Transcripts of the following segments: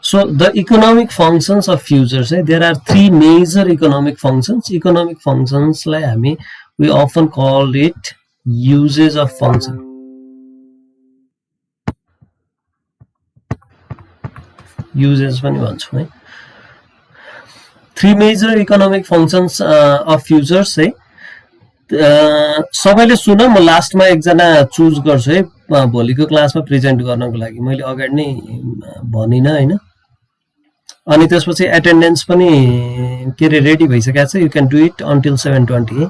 So the economic functions of futures, there are three major economic functions. Economic functions like we often call it uses of function. Uses पनि भन्छौं है. Three major economic functions of futures है. सबैले सुन, म लास्टमा एकजना choose गर्छु है भोलिको क्लासमा प्रेजेन्ट गर्नको लागि. मैले अगाडि नै भनिन हैन. अनि त्यसपछि एटेन्डेन्स पनि के रे रेडी भइसकेको छ. You can do it until 7:20 है.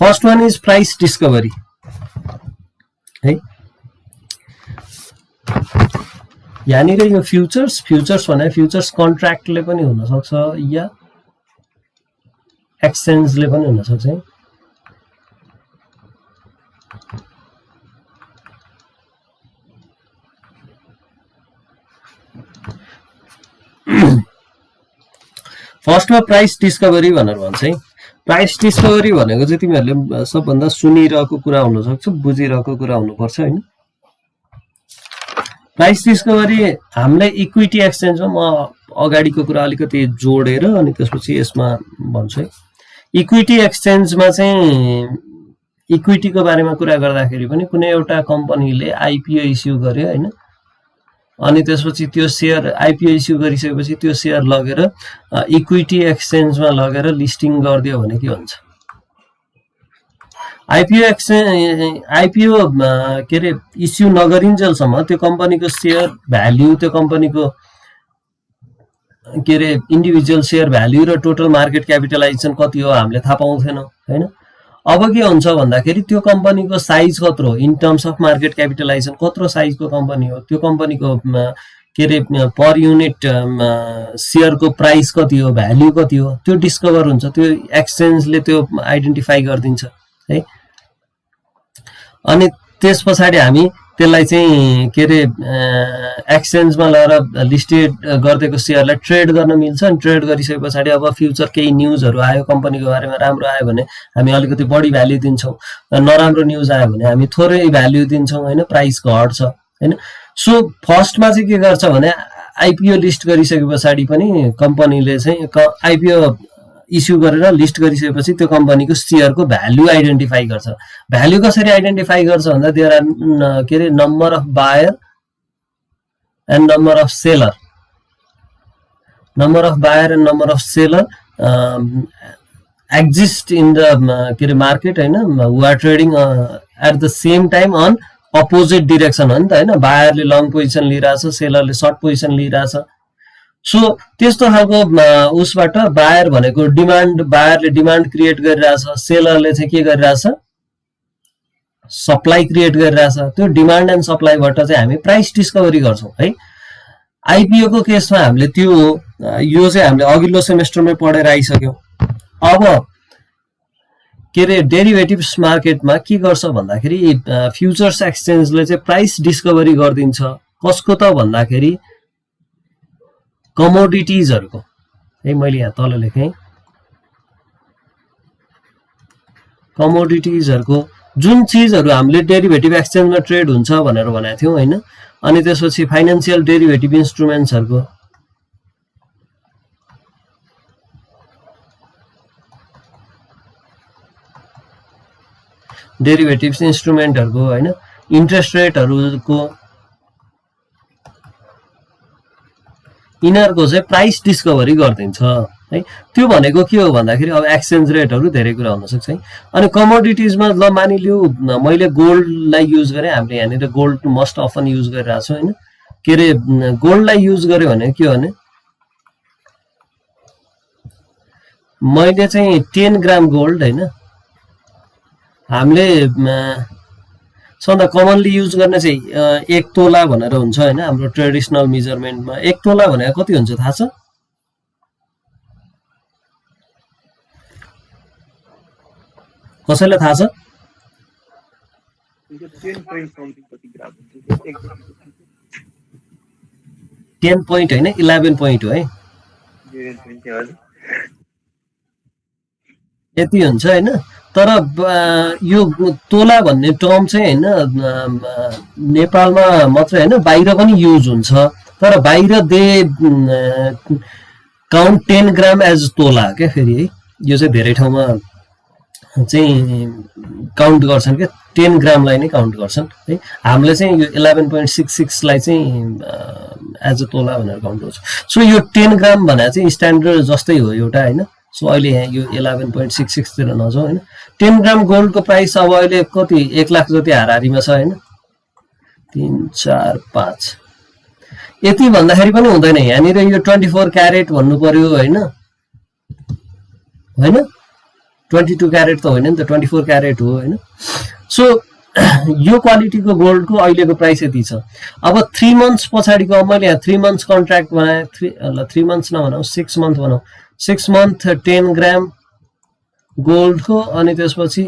First one is price discovery है. यहाँनिर यो फ्युचर्स भने फ्युचर्स कन्ट्र्याक्टले पनि हुन सक्छ या एक्सचेन्जले पनि हुन सक्छ है. फर्स्टमा प्राइस डिस्कभरी भनेर भन्छ है. प्राइस डिस्कभरी भनेको चाहिँ तिमीहरूले सबभन्दा सुनिरहेको कुरा हुन सक्छ, बुझिरहेको कुरा हुनुपर्छ हैन. प्राइस डिस्कभरी हामीले इक्विटी एक्सचेन्जमा म अगाडिको कुरा अलिकति जोडेर अनि त्यसपछि यसमा भन्छु है. इक्विटी एक्सचेन्जमा चाहिँ इक्विटीको बारेमा कुरा गर्दाखेरि पनि कुनै एउटा कम्पनीले आइपिओ इस्यु गर्यो हैन. अनि त्यसपछि त्यो शेयर आइपिओ इस्यु गरिसकेपछि त्यो शेयर लगेर इक्विटी एक्सचेन्जमा लगेर लिस्टिङ गरिदियो भने के हुन्छ. आइपिओ के रे इस्यु नगरिन्जेलसम्म त्यो कम्पनीको शेयर भ्याल्यु, त्यो कम्पनीको के रे इन्डिभिजुअल शेयर भ्याल्यु र टोटल मार्केट क्यापिटलाइजेसन कति हो हामीले थाहा पाउँथेनौं हैन. अब के हुन्छ भन्दाखेरि त्यो कम्पनीको साइज कत्रो, in terms of market capitalisation कत्रो साइजको कम्पनी हो, त्यो कम्पनीको के रे पर युनिट शेयरको प्राइस कति हो, भ्याल्यु कति हो, त्यो डिस्कभर हुन्छ. त्यो एक्सचेन्जले त्यो आइडेन्टिफाई गरिदिन्छ है. अनि त्यसपछि हामी त्यसलाई चाहिँ के रे एक्सचेन्जमा लगेर लिस्टेड गर्देको शेयरलाई ट्रेड गर्न मिल्छ. अनि ट्रेड गरिसकेपछि अब फ्युचर केही न्युजहरु आयो कम्पनीको बारेमा, राम्रो आयो भने हामी अलिकति बढी भ्याल्यु दिन्छौं, नराम्रो न्युज आयो भने हामी थोरै भ्याल्यु दिन्छौं हैन, प्राइस घट्छ हैन. सो फर्स्टमा चाहिँ के गर्छ भने आइपिओ लिस्ट गरिसकेपछि पनि कम्पनीले चाहिँ आइपिओ इस्यु गरेर लिस्ट गरिसकेपछि त्यो कम्पनीको शेयरको भ्याल्यु आइडेन्टिफाई गर्छ. भ्याल्यु कसरी आइडेन्टिफाई गर्छ भन्दा देयर आर के रे number of buyer and number of seller. Number of buyer and number of seller exist in the के रे मार्केट हैन, who are trading at the same time on opposite direction हो नि त हैन. बायरले लङ पोजिसन लिइराछ, सेलरले सर्ट पोजिसन लिइराछ. सो त्यस्तो खालको उसबाट बायर भनेको बायरले डिमान्ड क्रिएट गरिरहेछ, सेलरले चाहिँ के गरिरहेछ, सप्लाई क्रिएट गरिरहेछ. त्यो डिमान्ड एन्ड सप्लाईबाट चाहिँ हामी प्राइस डिस्कभरी गर्छौं है. आइपिओ को केसमा हामीले त्यो यो चाहिँ हामीले अघिल्लो सेमेस्टरमै पढेर आइसक्यौं. अब के रे डेरिभेटिभ्स मार्केटमा के गर्छ भन्दाखेरि फ्युचर्स एक्सचेन्जले चाहिँ प्राइस डिस्कभरी गर्दिन्छ. कसको त भन्दाखेरि कमोडिटीजहरुको है. मैले यहाँ तल लेखेँ कमोडिटीजहरुको जुन चीजहरु हामीले डेरिभेटिभ एक्सचेन्जमा ट्रेड हुन्छ भनेर भनेको थियौं हैन. अनि त्यसपछि फाइनान्शियल डेरिभेटिभ इन्स्ट्रुमेन्ट्सहरुको डेरिभेटिभ्स इन्स्ट्रुमेन्टहरुको हैन, इन्ट्रेस्ट रेटहरुको यिनीहरुको चाहिँ प्राइस डिस्कभरी गर्दिन्छ है. त्यो भनेको के हो भन्दाखेरि अब एक्सचेन्ज रेटहरु धेरै कुरा हुन सक्छ है. अनि कमोडिटीजमा ल मानिलियो मैले गोल्डलाई युज गरे, हामीले यहाँनिर गोल्ड मोस्ट अफन युज गरिरहेको छौं हैन. के रे गोल्डलाई युज गर्यो भने के हो भने मैले चाहिँ 10 ग्राम गोल्ड हैन, हामीले सबभन्दा कमनली युज गर्ने चाहिँ 1 तोला भनेर हुन्छ हैन. हाम्रो ट्रेडिसनल मेजरमेन्टमा 1 तोला भनेको कति हुन्छ थाहा छ? कसैलाई थाहा छ? 10 point हैन, 11 point हो है. यति हुन्छ हैन. तर यो तोला भन्ने टर्म चाहिँ हैन नेपालमा मात्र हैन बाहिर पनि युज हुन्छ. तर बाहिर दे काउन्ट 10 ग्राम एज तोला क्या फेरि है यो चाहिँ धेरै ठाउँमा चाहिँ काउन्ट गर्छन् क्या 10 ग्रामलाई नै काउन्ट गर्छन् है हामीले चाहिँ यो 11.66 लाई चाहिँ एज अ तोला भनेर काउन्ट गर्छौँ सो यो 10 ग्राम भने चाहिँ स्ट्यान्डर्ड जस्तै हो एउटा हैन सो अहिले यहाँ यो 11.66 तिर नजाउँ हैन 10 ग्राम गोल्डको प्राइस अब अहिले कति 1 लाख जति हाराहारीमा छ हैन 3 4 5 यति भन्दाखेरि पनि हुँदैन यहाँनिर यो 24 क्यारेट भन्नु पर्यो हैन हैन 22 क्यारेट त होइन नि त 24 क्यारेट हो हैन सो यो क्वालिटीको गोल्डको अहिलेको प्राइस यति छ अब 3 मन्थ्स पछाडीको मैले यहाँ 3 मन्थ्स कन्ट्र्याक्ट बनाए 3 मन्थ्स नभनौं 6 मन्थ भनौं 6 मन्थ 10 ग्राम गोल्डको अनि त्यसपछि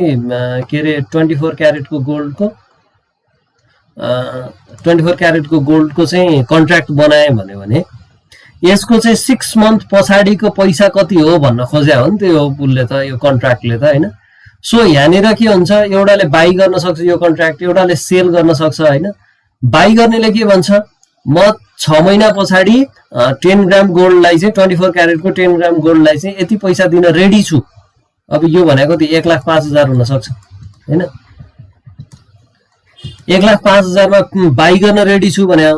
के रे 24 क्यारेटको गोल्डको 24 क्यारेटको गोल्डको चाहिँ कन्ट्र्याक्ट बनाए भने यसको चाहिँ 6 मन्थ पछाडीको पैसा कति हो भन्न खोज्या हो नि त्यो उसले त यो कन्ट्र्याक्टले त हैन सो यहाँनिर के हुन्छ एउटाले बाइ गर्न सक्छ यो कन्ट्र्याक्ट एउटाले सेल गर्न सक्छ हैन बाइ गर्नेले के भन्छ म 6 महिना पछाडी 10 ग्राम गोल्डलाई चाहिँ 24 क्यारेटको 10 ग्राम गोल्डलाई चाहिँ यति पैसा दिन रेडी छु अब यो भनेको त 1,05,000 हुन सक्छ हैन 1,05,000 मा बाइ गर्न रेडी छु भने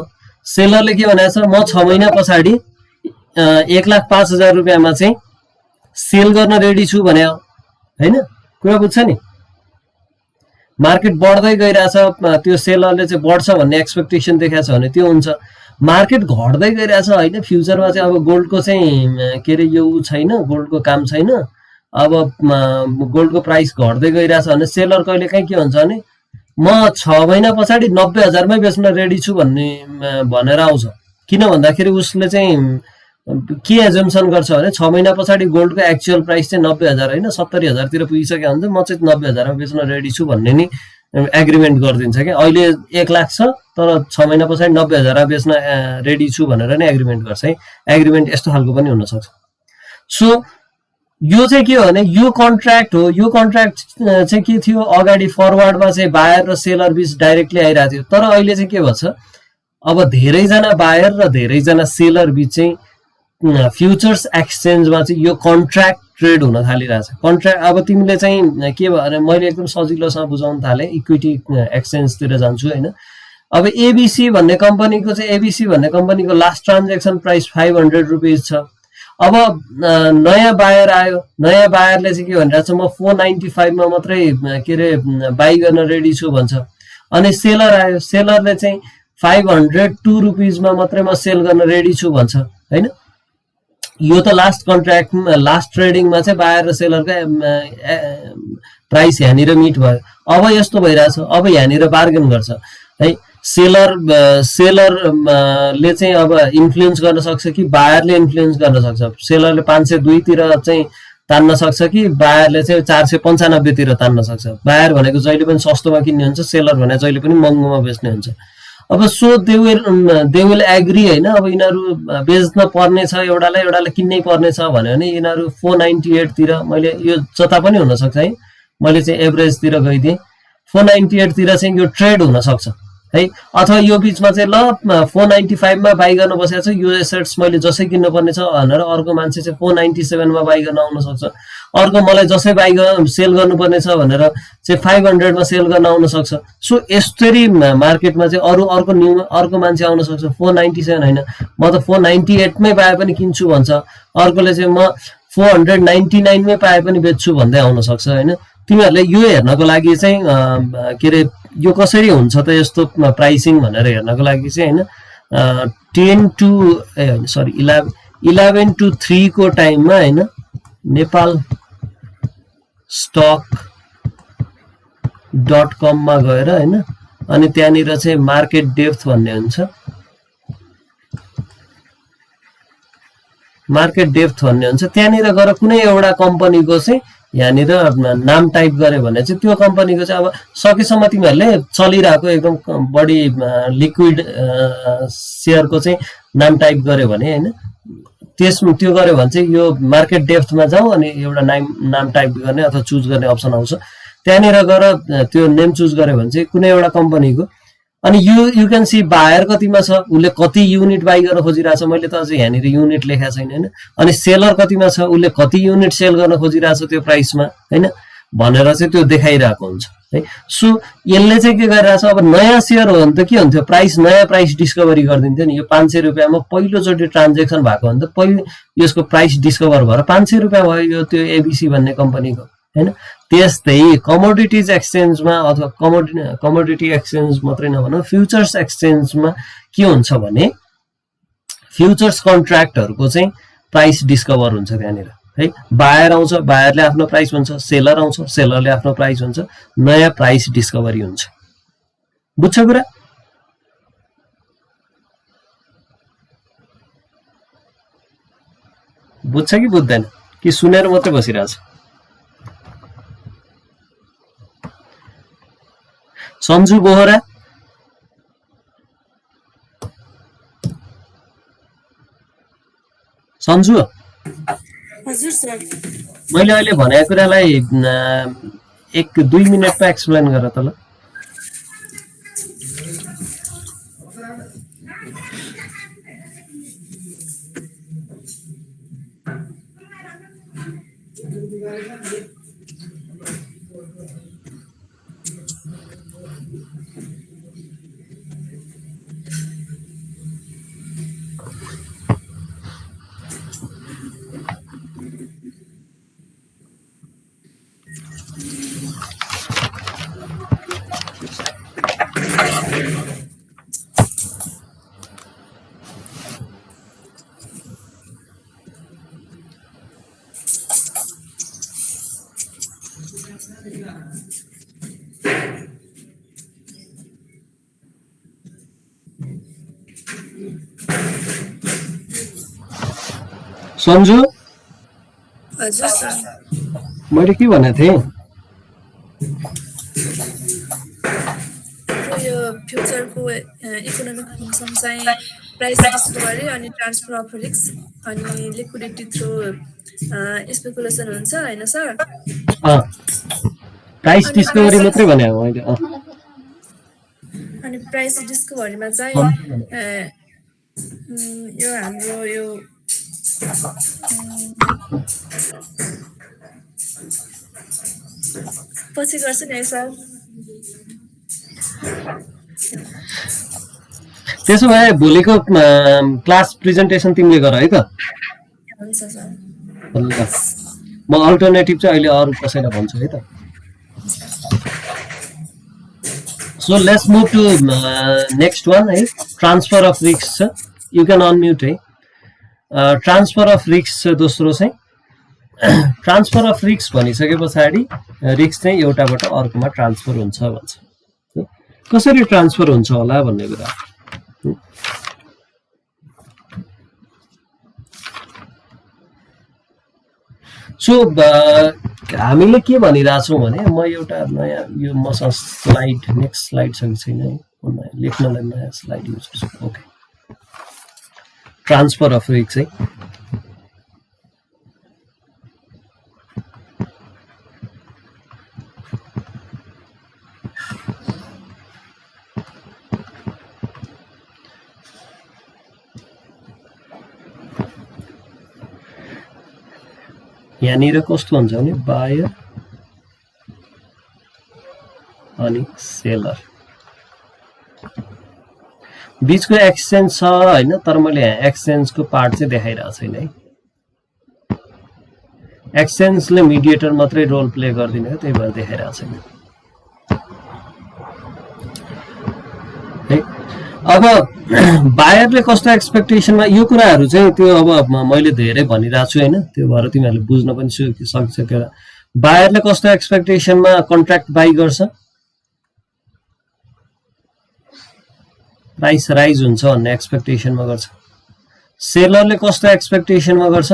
सेलरले के भनेको छ म 6 महिना पछाडी 1,05,000 रुपैयाँमा चाहिँ सेल गर्न रेडी छु भने हैन कुरा बुझ्छ नि मार्केट बढ्दै गइराछ त्यो सेलरले चाहिँ बढ्छ भन्ने एक्सपेक्टेसन देखाछ भने त्यो हुन्छ मार्केट घट्दै गइराछ हैन फ्युचरमा चाहिँ अब गोल्डको चाहिँ के रे यो छैन गोल्डको काम छैन अब गोल्डको प्राइस घट्दै गइराछ भने सेलर कहिले काहीँ के हुन्छ भने म 6 महिना पछाडी 90,000 मै बेच्न रेडी छु भन्ने भनेर आउँछ किन भन्दाखेरि उसले चाहिँ के एजम्पसन गर्छ भने 6 महिना पछाडी गोल्डको एक्चुअल प्राइस चाहिँ 90,000 हैन 70,000 तिर पुगिसक्यो भने म चाहिँ 90,000 मा बेच्न रेडी छु भन्ने नि एग्रीमेन्ट गरिदिन्छ के अहिले 1 लाख छ तर 6 महिना पछाडी 90,000 मा बेच्न रेडी छु भनेर नै एग्रीमेन्ट गर्छ है एग्रीमेन्ट यस्तो खालको पनि हुन सक्छ सो यो चाहिँ के हो भने यो कन्ट्र्याक्ट हो यो कन्ट्र्याक्ट चाहिँ के थियो अगाडि फरवर्डमा चाहिँ बायर र सेलर बीच डाइरेक्टली आइरा थियो तर अहिले चाहिँ के भन्छ अब धेरै जना बायर र धेरै जना सेलर बीच चाहिँ फ्युचर्स एक्सचेन्जमा चाहिँ यो कन्ट्र्याक्ट ट्रेड हुन थालिरहेछ कन्ट्र्याक्ट अब तिमीले चाहिँ के भने मैले एकदम सजिलोसँग बुझाउन थाले इक्विटी एक्सचेन्ज तिर जान्छु हैन अब एबीसी भन्ने कम्पनीको चाहिँ एबीसी भन्ने कम्पनीको लास्ट ट्रान्ज्याक्सन प्राइस 500 रुपैयाँ छ अब नयाँ बायर आयो नयाँ बायरले चाहिँ के भनिरहेछ म 495 मा मात्रै के रे बाइ गर्न रेडी छु भन्छ अनि सेलर आयो सेलरले चाहिँ 502 रुपैयाँ मा मात्रै म सेल गर्न रेडी छु भन्छ हैन यो त लास्ट कन्ट्र्याक्ट लास्ट ट्रेडिङमा चाहिँ बायर र सेलरको प्राइस यहाँनिर मिट भयो अब यस्तो भइराछ अब यहाँनिर बार्गेन गर्छ है सेलरले चाहिँ अब इन्फ्लुएन्स गर्न सक्छ कि बायरले इन्फ्लुएन्स गर्न सक्छ सेलरले 502 तिर चाहिँ तान्न सक्छ कि बायरले चाहिँ 495 तिर तान्न सक्छ बायर भनेको जहिले पनि सस्तोमा किन्ने हुन्छ सेलर भने जहिले पनि महँगोमा बेच्ने हुन्छ अब सो दे विल एग्री हैन अब यिनीहरु बेच्न पर्ने छ एउटालाई किन्नै पर्ने छ भने यिनीहरु 498 तिर मैले यो जता पनि हुन सक्छ है मैले चाहिँ एभरेज तिर गइदिए 498 तिर चाहिँ यो ट्रेड हुन सक्छ है अथवा यो बीचमा चाहिँ ल 495 मा बाइ गर्न बसेको छ यो एसेट्स मैले जसै किन्न पर्ने छ भनेर अर्को मान्छे चाहिँ 497 मा बाइ गर्न आउन सक्छ अर्को मलाई जसै बाइ सेल गर्नु पर्ने छ भनेर चाहिँ 500 मा सेल गर्न आउन सक्छ सो यसरी मार्केटमा चाहिँ अर्को मान्छे आउन सक्छ 497 हैन म त 498 मै पाए पनि किन्छु भन्छ अर्कोले चाहिँ म 499 मै पाए पनि बेच्छु भन्दै आउन सक्छ हैन तिमीहरुले यो हेर्नको लागि चाहिँ के रे यो कसरी हुन्छ त यस्तो प्राइसिङ भनेर हेर्नको लागि चाहिँ हैन 10 to 11 to 3 को टाइममा हैन नेपाल stock.com मा गएर हैन अनि त्यहाँनिर चाहिँ मार्केट डेप्थ भन्ने हुन्छ मार्केट डेप्थ भन्ने हुन्छ त्यहाँनिर गएर कुनै एउटा कम्पनीको चाहिँ यहाँनिर नाम टाइप गरे भने चाहिँ त्यो कम्पनीको चाहिँ अब सकेसम्म तिमीहरुले चलिरहेको एकदम बढी लिक्विड शेयरको चाहिँ नाम टाइप गरे भने हैन त्यसमा त्यो गरे भने चाहिँ यो मार्केट डेप्थमा जाऊ अनि एउटा नाम टाइप गर्ने अथवा चुज गर्ने अप्सन आउँछ त्यहाँनिर गएर त्यो नेम चुज गरे भने चाहिँ कुनै एउटा कम्पनीको अनि यु क्यान सी बायर कतिमा छ, उसले कति युनिट बाई गर्न खोजिरहेछ, मैले त अझै यहाँनिर युनिट लेखेको छैन होइन। अनि सेलर कतिमा छ, उसले कति युनिट सेल गर्न खोजिरहेछ त्यो प्राइसमा होइन भनेर चाहिँ त्यो देखाइरहेको हुन्छ है। सो यसले चाहिँ के गरिरहेछ, अब नयाँ सेयर हो भने त के हुन्थ्यो, प्राइस नयाँ प्राइस डिस्कभरी गरिदिन्थ्यो नि। यो 500 रुपियाँमा पहिलोचोटि ट्रान्जेक्सन भएको भने त यसको प्राइस डिस्कभर भएर 500 रुपियाँ भयो यो त्यो एबिसी भन्ने कम्पनीको होइन। त्यस्तै कमोडिटिज एक्सचेन्जमा अथवा कमोडिटी एक्सचेन्ज मात्रै नभनौँ, फ्युचर्स एक्सचेन्जमा के हुन्छ भने फ्युचर्स कन्ट्र्याक्टहरूको चाहिँ प्राइस डिस्कभर हुन्छ त्यहाँनिर है। बायर आउँछ, बायरले आफ्नो प्राइस भन्छ, सेलर आउँछ, सेलरले आफ्नो प्राइस भन्छ, नयाँ प्राइस डिस्कभरी हुन्छ। बुझ्छ कुरा? बुझ्छ कि बुझ्दैन कि सुनेर मात्रै बसिरहेछ? सन्जु बोहरा, सन्जु हजुर सर, मैले अहिले भनेको कुरालाई 1-2 मिनटमा एक्सप्लेन गर त ल। सन्जु हजुर सर, मैले के भनेको थिएँ, यो फ्युचरको इकोनोमिक फङ्सन चाहिँ प्राइस डिस्कभरी अनि ट्रान्सफर अफ रिस्क अनि लिक्विडिटी थ्रु स्पेकुलेसन हुन्छ होइन सर? प्राइस डिस्कभरी मात्रै भने मैले। अनि प्राइस डिस्कभरीमा चाहिँ यो हाम्रो यो पछि गर्छु नि है सर। त्यसो भए भोलिको क्लास प्रेजेन्टेसन तिमीले गर है त। हुन्छ सर। ल म अल्टरनेटिभ चाहिँ अहिले अरू कसैलाई भन्छु है त। So let's move to next one है, ट्रान्सफर अफ रिस्क छ। यु क्यान अनम्युट है। ट्रान्सफर अफ रिस्क छ दोस्रो चाहिँ। ट्रान्सफर अफ रिस्क भनिसके पछाडि रिस्क चाहिँ एउटाबाट अर्कोमा ट्रान्सफर हुन्छ भन्छ। कसरी ट्रान्सफर हुन्छ होला भन्ने कुरा। सो हामीले के भनिरहेछौँ भने, म एउटा नयाँ यो मसँग स्लाइड, नेक्स्ट स्लाइड छ कि छैन है, लेख्नलाई नयाँ स्लाइड युज गर्छु। ओके, ट्रान्सफर अफ रिस्क चाहिँ यहाँनिर कस्तो हुन्छ भने बायर अनि सेलर बीचको एक्सचेन्ज छ हैन, तर मैले यहाँ एक्सचेन्जको पार्ट चाहिँ देखाइरहेको छैन है। एक्सचेन्जले मिडिएटर मात्रै रोल प्ले गर्दिने हो, त्यही भएर देखाइरहेको छैन है। अब बायरले कस्तो एक्सपेक्टेसनमा, यो कुराहरू चाहिँ त्यो अब मैले धेरै भनिरहेको छु हैन, त्यो भएर तिमीहरूले बुझ्न पनि सक्छ। बायरले कस्तो एक्सपेक्टेसनमा कन्ट्र्याक्ट बाई गर्छ, प्राइस राइज हुन्छ भन्ने एक्सपेक्टेसनमा गर्छ। सेलरले कस्तो एक्सपेक्टेसनमा गर्छ,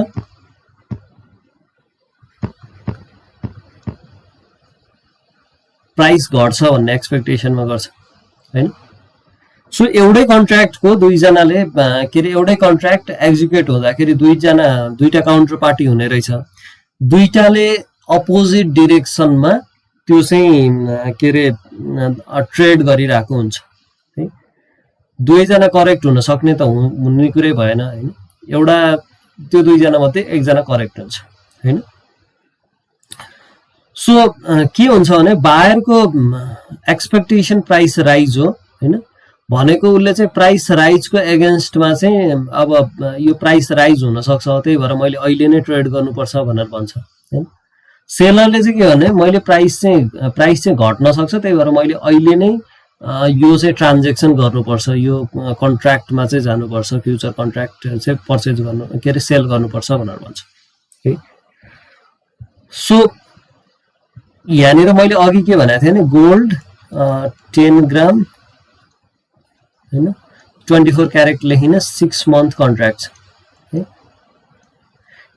प्राइस घट्छ भन्ने एक्सपेक्टेसनमा गर्छ हैन। सो एउटै कन्ट्र्याक्टको दुईजनाले के अरे एउटै कन्ट्र्याक्ट एक्जिक्युट हुँदाखेरि दुईटा काउन्टर पार्टी हुने रहेछ। दुईटाले अपोजिट डिरेक्सनमा त्यो चाहिँ के अरे ट्रेड गरिरहेको हुन्छ है। दुवैजना करेक्ट हुन सक्ने त हुने कुरै भएन हैन। एउटा त्यो दुईजना मध्ये एकजना करेक्ट हुन्छ हैन। सो के हुन्छ भने बायरको एक्सपेक्टेसन प्राइस राइज हो हैन, भनेको उसले चाहिँ प्राइस राइजको एगेन्स्टमा चाहिँ अब यो प्राइस राइज हुन सक्छ त्यही भएर मैले अहिले नै ट्रेड गर्नुपर्छ भनेर भन्छ हैन। सेलरले चाहिँ के भने मैले प्राइस चाहिँ घट्न सक्छ त्यही भएर मैले अहिले नै यो चाहिँ ट्रान्जेक्सन गर्नुपर्छ, यो कन्ट्र्याक्टमा चाहिँ जानुपर्छ, फ्युचर कन्ट्र्याक्ट चाहिँ पर्चेज गर्नु के अरे सेल गर्नुपर्छ भनेर भन्छ है। सो यहाँनिर मैले अघि के भनेको थिएँ नि, गोल्ड 10 ग्राम हैन 24 क्यारेट लेखिन 6 मन्थ कन्ट्र्याक्ट है,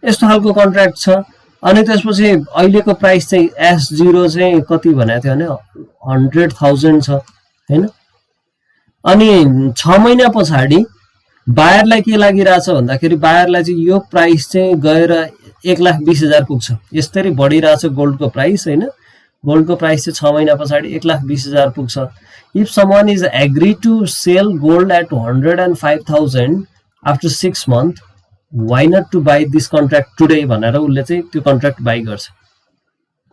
यस्तो खालको कन्ट्र्याक्ट छ। अनि त्यसपछि अहिलेको प्राइस चाहिँ S0 चाहिँ कति भनेको थियो भने 100,000 छ हैन। अनि 6 महिना पछाडि बायरलाई के लागिरहेछ भन्दाखेरि बायरलाई चाहिँ यो प्राइस चाहिँ गएर 1,20,000 पुग्छ, यसरी बढिरहेछ गोल्डको प्राइस हैन। गोल्डको प्राइस चाहिँ 6 महिना पछाडि 1,20,000 पुग्छ। If someone is agree to sell gold at 105,000 after 6 month, why not to buy this contract today भनेर उसले चाहिँ त्यो कन्ट्र्याक्ट बाई गर्छ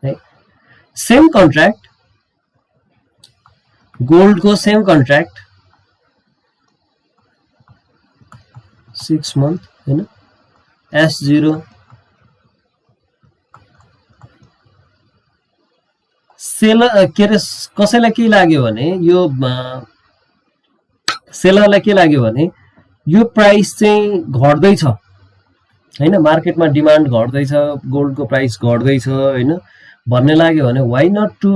है। सेम कन्ट्र्याक्ट गोल्डको सेम कन्ट्र्याक्ट 6 मन्थ हैन S0 सेलर के अरे कसैलाई के लाग्यो भने यो सेलरलाई के लाग्यो भने यो प्राइस चाहिँ घट्दैछ हैन, मार्केटमा डिमान्ड घट्दैछ, गोल्डको प्राइस घट्दैछ हैन भन्ने लाग्यो भने वाइ नट टु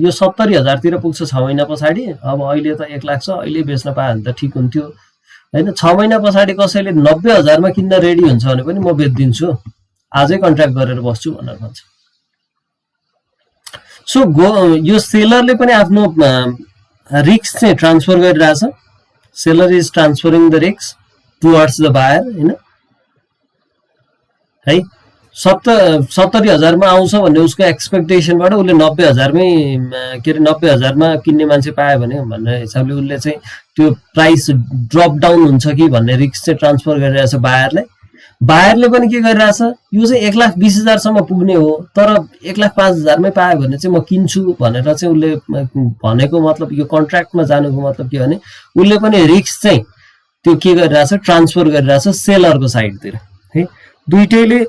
यो 70,000 तिर पुग्छ 6 महिना पछाडि। अब अहिले त 1 लाख छ, अहिले बेच्न पाए भने त ठिक हुन्थ्यो हैन। 6 महिना पछाडि कसैले 90,000 मा किन्न रेडी हुन्छ भने पनि म बेच्दिन्छु, आजै कन्ट्र्याक्ट गरेर बस्छु भनेर भन्छ। सो यो सेलरले पनि आफ्नो रिस्क चाहिँ ट्रान्सफर गरिरहेछ। Seller is transferring the risk towards the buyer हैन है। 70,000 मा आउँछ भन्ने उसको एक्सपेक्टेसनबाट उसले 90,000 मै के अरे 90,000 मा किन्ने मान्छे पायो भने भन्ने हिसाबले उसले चाहिँ त्यो प्राइस ड्रप डाउन हुन्छ कि भन्ने रिस्क चाहिँ ट्रान्सफर गरिरहेछ बायरले। बायरले पनि के गरिरहेछ, यो चाहिँ 1,20,000 सम्म पुग्ने हो तर 1,05,000 मै पायो भने चाहिँ म किन्छु भनेर चाहिँ उसले भनेको मतलब यो कन्ट्र्याक्टमा जानुको मतलब के भने उसले पनि रिस्क चाहिँ त्यो के गरिरहेछ ट्रान्सफर गरिरहेछ सेलरको साइडतिर है। दुईटैले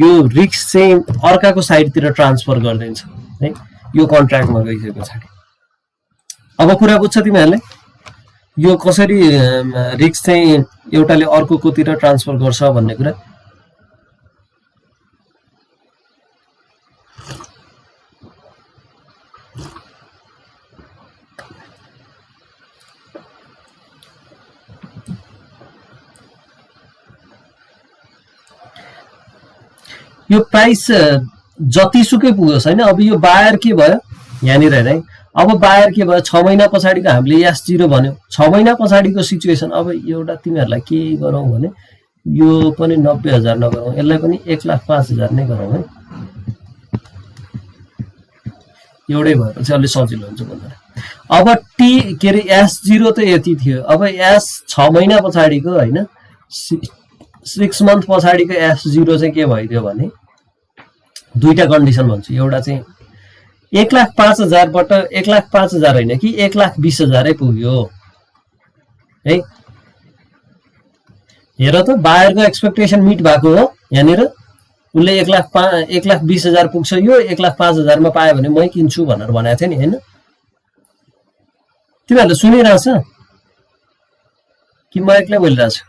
यो रिस्क चाहिँ अर्काको साइडतिर ट्रान्सफर गरिदिन्छ है यो कन्ट्र्याक्टमा गइसके पछाडि। अब कुरा बुझ्छ तिमीहरूले यो कसरी रिस्क चाहिँ एउटाले अर्कोतिर ट्रान्सफर गर्छ भन्ने कुरा। यो प्राइस जतिसुकै पुगोस् हैन। अब यो बायर के भयो यहाँनिर हेर है, अब बायर के भयो 6 महिना पछाडिको हामीले S0 भन्यो, 6 महिना पछाडिको सिचुएसन। अब एउटा तिमीहरूलाई के गरौँ भने यो पनि 90,000 नगरौँ, यसलाई पनि 1,05,000 नै गरौँ है, एउटै भएपछि अलि सजिलो हुन्छ भनेर। अब टी के अरे S0 त यति थियो, अब 6 महिना पछाडिको हैन 6 मन्थ पछाडिको S0 चाहिँ के भइदियो भने दुईटा कन्डिसन भन्छु। एउटा चाहिँ 1,05,000 बाट 1,05,000 होइन कि 1,20,000 पुग्यो है। हेर त बायरको एक्सपेक्टेसन मिट भएको हो, यहाँनिर उसले 1,20,000 पुग्छ, यो 1,05,000 मा पायो भने मै किन्छु भनेर भनेको थियो नि हैन। तिमीहरूले सुनिरहेछ कि म एक्लै बोलिरहेछु?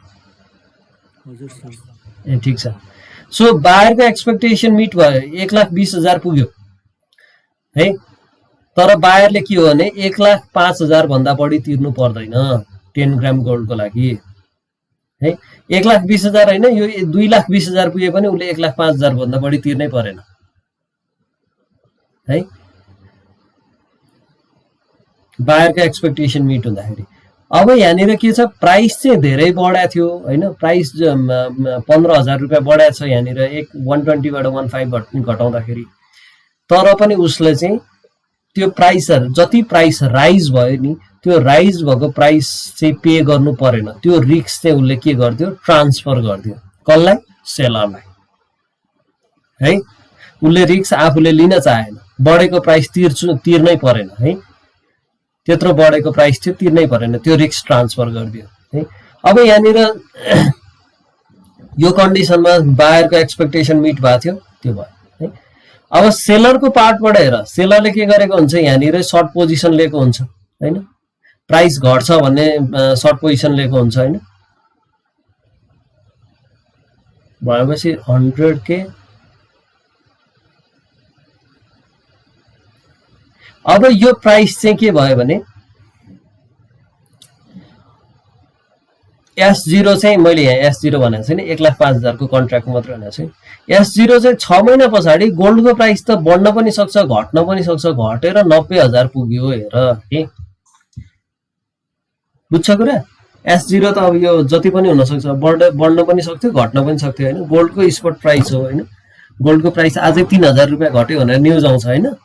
ए ठिक छ। सो बायरको एक्सपेक्टेसन मिट भयो, 1,20,000 पुग्यो है। तर बायरले के हो भने 1,05,000 भन्दा बढी तिर्नु पर्दैन 10 ग्राम गोल्डको लागि है। 1,20,000 होइन, यो 2,20,000 पुगे पनि उसले 1,05,000 भन्दा बढी तिर्नै परेन है। बायरको एक्सपेक्टेसन मिट हुँदाखेरि अब यहाँनिर के छ, प्राइस चाहिँ धेरै बढाएको थियो हैन। प्राइस 15,000 रुपियाँ बढाएको छ यहाँनिर 120 बाट 15 घटाउँदाखेरि। तर पनि उसले चाहिँ त्यो प्राइसहरु जति प्राइस राइज भयो नि त्यो राइज भएको प्राइस चाहिँ पे गर्नु परेन, त्यो रिस्क चाहिँ उसले के गर्दियो, ट्रान्सफर गर्दियो कसलाई, सेलरलाई है। उसले रिस्क आफूले लिन चाहेन, बढेको प्राइस तिर्नै परेन है, त्यत्रो बढेको प्राइस थियो तिर्नै परेन, त्यो रिस्क ट्रान्सफर गरिदियो है। अब यहाँनिर यो कन्डिसनमा बायरको एक्सपेक्टेसन मिट भएको थियो, त्यो भयो है। अब सेलरको पार्टबाट हेर, सेलरले के गरेको हुन्छ, यहाँनिर सर्ट पोजिसन लिएको हुन्छ हैन, प्राइस घट्छ भन्ने सर्ट पोजिसन लिएको हुन्छ हैन, भएपछि 100K। अब यो प्राइस चाहिँ के भयो भने S0 चाहिँ मैले यहाँ S0 भनेको छैन, 1,05,000 को कन्ट्र्याक्ट मात्र भनेको छु। S0 चाहिँ 6 महिना पछाडि गोल्डको प्राइस त बढ्न पनि सक्छ घट्न पनि सक्छ, घटेर 90,000 पुग्यो हेर है, बुझ्छ कुरा। S0 त अब यो जति पनि हुन सक्छ, बढ्न पनि सक्थ्यो घट्न पनि सक्थ्यो हैन, गोल्डको स्पट प्राइस हो हैन, गोल्डको प्राइस आजै 3,000 रुपैयाँ घट्यो भनेर न्युज आउँछ हैन।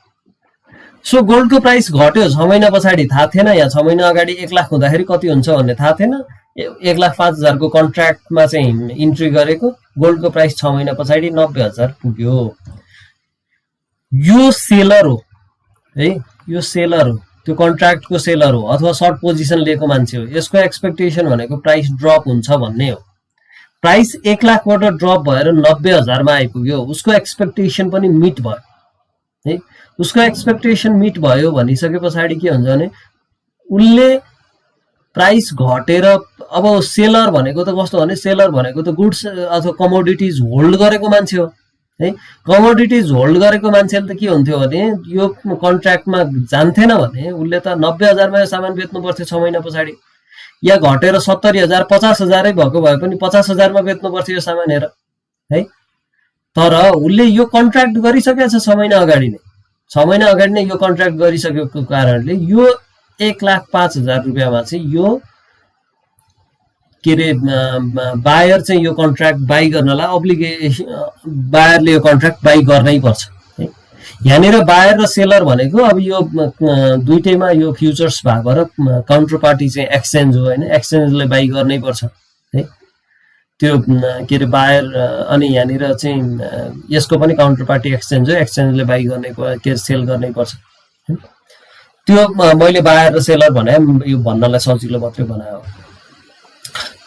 सो गोल्डको प्राइस घट्यो 6 महिना पछाडि, थाहा थिएन यहाँ 6 महिना अगाडि 1 लाख हुँदाखेरि कति हुन्छ भन्ने थाहा थिएन, 1,05,000 को कन्ट्र्याक्टमा चाहिँ इन्ट्री गरेको, गोल्डको प्राइस 6 महिना पछाडि 90,000 पुग्यो। यो सेलर हो है, यो सेलर हो, त्यो कन्ट्र्याक्टको सेलर हो अथवा सर्ट पोजिसन लिएको मान्छे हो। यसको एक्सपेक्टेसन भनेको प्राइस ड्रप हुन्छ भन्ने हो। प्राइस 1 लाखबाट ड्रप भएर 90,000 मा आइपुग्यो, उसको एक्सपेक्टेसन पनि मिट भयो है। उसको एक्सपेक्टेसन मिट भयो भनिसके पछाडि के हुन्छ भने उसले प्राइस घटेर, अब सेलर भनेको त कस्तो भने, सेलर भनेको त गुड्स अथवा कमोडिटीज होल्ड गरेको मान्छे हो है। कमोडिटीज होल्ड गरेको मान्छेले त के हुन्थ्यो भने यो कन्ट्र्याक्टमा जान्थेन भने उसले त 90,000 मा यो सामान बेच्नु पर्थ्यो 6 महिना पछाडि, या घटेर 70,000 50,000 भएको भए पनि 50,000 मा बेच्नु पर्थ्यो यो सामान हेर है। तर उसले यो कन्ट्र्याक्ट गरिसकेको छ 6 महिना अगाडि नै, 6 महिना अगाडि नै यो कन्ट्र्याक्ट गरिसकेको कारणले यो 1,05,000 रुपैयाँमा चाहिँ यो के रे बायर चाहिँ यो कन्ट्र्याक्ट बाई गर्नलाई अब्लिगेसन, बायरले यो कन्ट्र्याक्ट बाई गर्नै पर्छ है। यहाँनिर बायर र सेलर भनेको अब यो दुईटैमा यो फ्युचर्स भएको र काउन्टर पार्टी चाहिँ एक्सचेन्ज हो हैन, एक्सचेन्जले बाई गर्नै पर्छ है। त्यो के रे बायर अनि यहाँनिर चाहिँ यसको पनि काउन्टर पार्टी एक्सचेन्ज हो, एक्सचेन्जले बाई गर्नै के सेल गर्नै पर्छ। त्यो मैले बायर र सेलर भने यो भन्नलाई सजिलो मात्रै बनायो।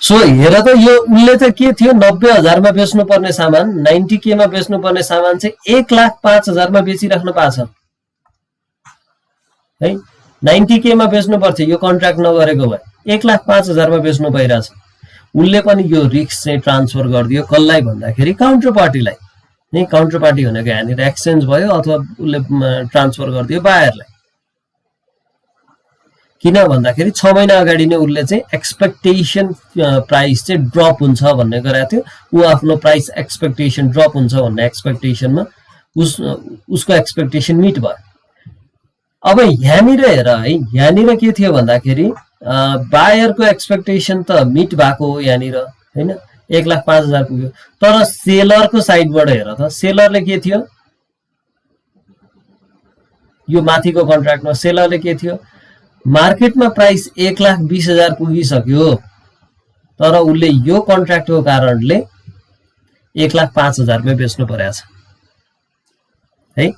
सो हेर त यो उसले त के थियो, 90,000 मा बेच्नु पर्ने सामान 90K मा बेच्नु पर्ने सामान चाहिँ 1,05,000 मा बेचिराख्नु पाछ है। 90K मा बेच्नु पर्थ्यो, यो कन्ट्र्याक्ट नगरेको भए 1,05,000 मा बेच्नु भइरहेछ। उसले पनि यो रिस्क चाहिँ ट्रान्सफर गरिदियो कसलाई भन्दाखेरि काउन्टर पार्टीलाई है। काउन्टर पार्टी भनेको यहाँनिर एक्सचेन्ज भयो अथवा उसले ट्रान्सफर गरिदियो बायरलाई। किन भन्दाखेरि 6 महिना अगाडि नै उसले चाहिँ एक्सपेक्टेसन प्राइस चाहिँ ड्रप हुन्छ भन्ने गरेको थियो, ऊ आफ्नो प्राइस एक्सपेक्टेसन ड्रप हुन्छ भन्ने एक्सपेक्टेसनमा उसको एक्सपेक्टेसन मिट भयो। अब यहाँनिर हेर है, यहाँनिर के थियो भन्दाखेरि बायरको एक्सपेक्टेसन त मिट भएको हो यहाँनिर हैन, 1,05,000 पुग्यो। तर सेलरको साइडबाट हेर त, सेलरले के थियो, यो माथिको कन्ट्र्याक्टमा सेलरले के थियो, मार्केटमा प्राइस 1,20,000 पुगिसक्यो, तर उसले यो कन्ट्र्याक्टको कारणले 1,05,000 मा बेच्नु परेको छ है।